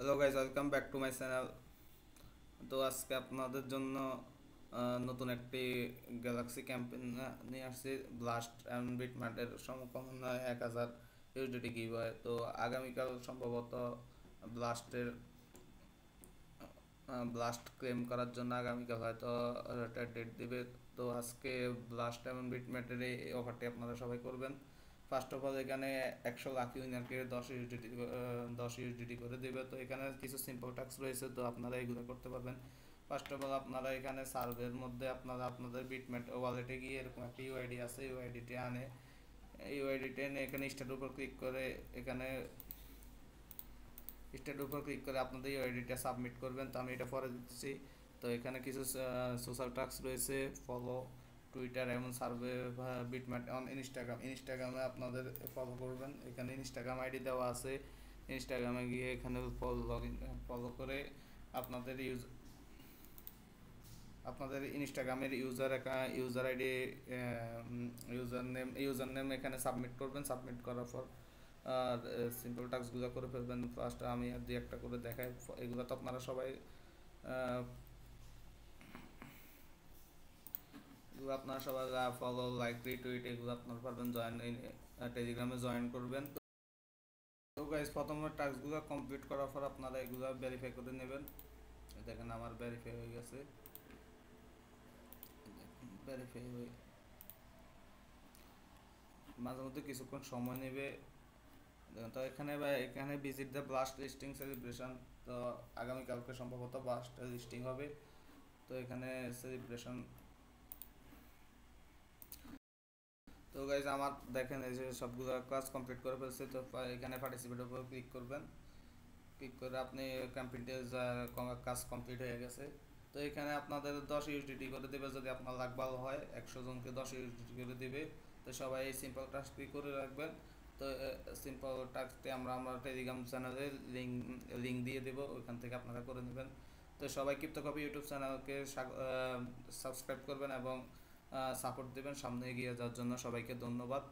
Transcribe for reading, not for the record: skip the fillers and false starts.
Hello guys, welcome back to my channel. তো আজকে আপনাদের জন্য নতুন একটি গ্যালাক্সি ক্যাম্পেইন নিয়ে আসছি। ব্লাস্ট অ্যান্ড বিটম্যাটের সমকমন 1000 ইউএসডিটি গিভওয়ে। তো আগামীকাল সম্ভবত ব্লাস্টের ব্লাস্ট ক্লেম করার জন্য আগামীকাল হয়তো একটা ডেট দিবে। তো আজকে ব্লাস্ট এবং বিটম্যাটের এই অফারটি আপনারা সবাই করবেন। ফার্স্ট অফ অল এখানে 100 লাকি উইনারকে 10 ইউএসডিটি করে দেবে। তো এখানে কিছু সিম্পল টাস্ক রয়েছে, তো আপনারা এগুলো করতে পারবেন। ফার্স্ট অফ অল আপনারা এখানে সার্ভের মধ্যে আপনারা আপনাদের বিটম্যাট ওয়ালেটে গিয়ে এরকম একটা ইউআইডি আছে, ইউআইডিটি আনে, ইউআইডিটি এনে এখানে স্টার্ট উপর ক্লিক করে এখানে স্টার্ট উপর ক্লিক করে আপনাদের ইউআইডিটা সাবমিট করবেন। তো আমি এটা পরে দিচ্ছি। তো এখানে কিছু সোশ্যাল টাস্ক রয়েছে, ফলো টুইটার এবং সার্ভে বিটম্যাট অন ইনস্টাগ্রামে আপনাদের ফলো করবেন। এখানে ইনস্টাগ্রাম আইডি দেওয়া আছে, ইনস্টাগ্রামে গিয়ে এখানে ফলো করে আপনাদের আপনাদের ইনস্টাগ্রামের ইউজার আইডি, ইউজার নেম এখানে সাবমিট করবেন। সাবমিট করার পর আর সিম্পল টাস্কগুলো করে ফেলবেন। ফার্স্ট আমি আর দুই একটা করে দেখাই, এগুলো তো আপনারা সবাই আহ, এগুলো আপনারা সবাই ফলো, লাইক, রিটুইট এগুলো আপনারা পারবেন। টেলিগ্রামে জয়েন করবেন। তো গাইজ, প্রথমে টাস্কগুলো কমপ্লিট করার পর আপনারা এগুলো ভেরিফাই করে নেবেন। দেখেন আমার ভেরিফাই হয়ে গেছে। ভেরিফাই হয়ে মাঝে মধ্যে কিছুক্ষণ সময় নেবে। তো এখানে visit the blast listing celebration. তো আগামীকালকে সম্ভবত ব্লাস্ট লিস্টিং হবে। তো এখানে সেলিব্রেশন। তো গাইজ, আমার দেখেন এই যে সবগুলো ক্লাস কমপ্লিট করে ফেলছে। তো এখানে পার্টিসিপেটের উপর ক্লিক করবেন। ক্লিক করে আপনি কম্পিউটার কাজ কমপ্লিট হয়ে গেছে। তো এখানে আপনাদের 10 ইউএসডিটি করে দেবে। যদি আপনার লাক ভালো হয় 100 জনকে 10 ইউএসডিটি করে দেবে। তো সবাই এই সিম্পল টাস্কটি করে রাখবেন। তো সিম্পল টাস্কটি আমরা টেলিগ্রাম চ্যানেলে লিঙ্ক দিয়ে দেবো, ওইখান থেকে আপনারা করে নেবেন। তো সবাই ক্রিপ্টো কপি ইউটিউব চ্যানেলকে সাবস্ক্রাইব করবেন এবং সাপোর্ট দেবেন। সামনে এগিয়ে যাওয়ার জন্য সবাইকে ধন্যবাদ।